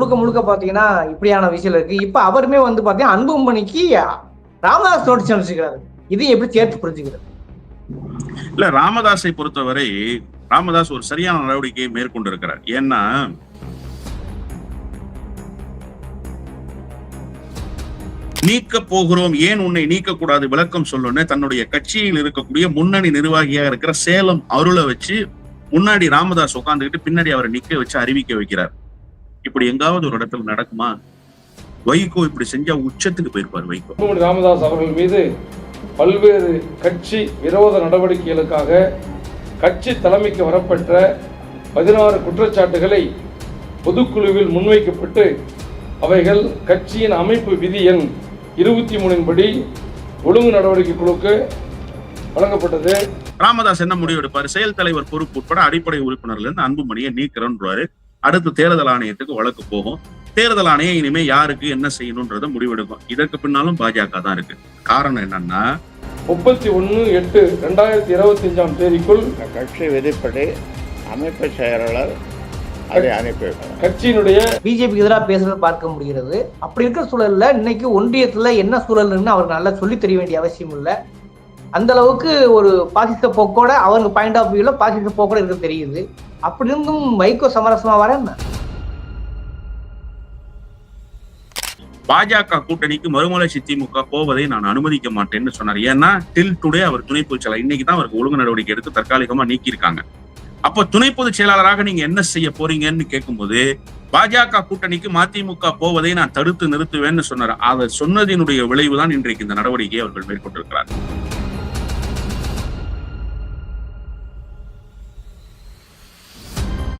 முழுக்க முழுக்க பாத்தீங்கன்னா இப்படியான விஷயம் இருக்கு. இப்ப அவருமே வந்து பாத்தீங்கன்னா அன்புமணிக்கு ராமதாஸ் நோட்டீஸ் அனுப்பிச்சிருக்காரு. இதையும் எப்படி சேர்த்து புரிஞ்சுக்கிறது? இல்ல, ராமதாஸை பொறுத்தவரை ராமதாஸ் ஒரு சரியான நடவடிக்கையை மேற்கொண்டிருக்கிறார். ஏன்னா நீக்க போகிறோம், ஏன் உன்னை நீக்க கூடாது விளக்கம் சொல்லுன்னு தன்னுடைய கட்சியில் இருக்கக்கூடிய முன்னணி நிர்வாகியாக இருக்கிற சேலம் அருளை வச்சு முன்னாடி ராமதாஸ் உட்கார்ந்துகிட்டு பின்னாடி அவரை நிக்க வச்சு அறிவிக்க வைக்கிறார். இப்படி எங்காவது ஒரு இடத்துல நடக்குமா? வைகோ இப்படி செஞ்சா உச்சத்துக்கு போயிருப்பார் வைகோ. ராமதாஸ் அவர்கள் மீது பல்வேறு கட்சி விரோத நடவடிக்கைகளுக்காக கட்சி தலைமைக்கு வரப்பெற்ற 16 குற்றச்சாட்டுகளை பொதுக்குழுவில் முன்வைக்கப்பட்டு அவைகள் கட்சியின் அமைப்பு விதி எண் 23 படி ஒழுங்கு நடவடிக்கை குழுக்கு வழங்கப்பட்டது. ராமதாஸ் என்ன முடிவு எடுப்பாரு? செயல் தலைவர் பொறுப்பு உட்பட அடிப்படை உறுப்பினர்ல இருந்து அன்புமணியை நீக்கிறோன்றாரு. அடுத்து தேர்தல் ஆணையத்துக்கு வழக்கு போகும். தேர்தல் ஆணையம் இனிமே யாருக்கு என்ன செய்யணும்ன்றத முடிவெடுக்கும். இதற்கு பின்னாலும் பாஜக தான் இருக்கு. காரணம் என்னன்னா 31/8/2025 தேதிக்குள் கட்சி விதிப்படி அமைப்பு செயலாளர் அதை அனுப்பி கட்சியினுடைய பிஜேபிக்கு எதிராக பேசுறதை பார்க்க முடிகிறது. அப்படி இருக்கிற சூழல்ல இன்னைக்கு ஒன்றியத்துல என்ன சூழல்னு அவருக்கு நல்லா சொல்லி தெரிய வேண்டிய அவசியம் இல்லை. அந்த அளவுக்கு ஒரு பாசிச போக்கோட அவங்க பாயிண்ட் ஆஃப் வியூல பாசிச போக்கோட இருக்க தெரியுது. அப்படி இருந்தும் வைகோ சமரசமா வர என்ன? பாஜக கூட்டணிக்கு மறுமலர்ச்சி திமுக போவதை நான் அனுமதிக்க மாட்டேன்னு சொன்னார். ஏன்னா டில் டுடே அவர் துணை பொதுச் செயலாளர், இன்னைக்கு தான் அவருக்கு ஒழுங்கு நடவடிக்கை எடுத்து தற்காலிகமா நீக்கியிருக்காங்க. அப்ப துணை பொதுச் செயலாளராக நீங்க என்ன செய்ய போறீங்கன்னு கேட்கும்போது பாஜக கூட்டணிக்கு மதிமுக போவதை நான் தடுத்து நிறுத்துவேன்னு சொன்னார். அதை சொன்னதினுடைய விளைவுதான் இன்றைக்கு இந்த நடவடிக்கையை அவர்கள் மேற்கொண்டிருக்கிறார்.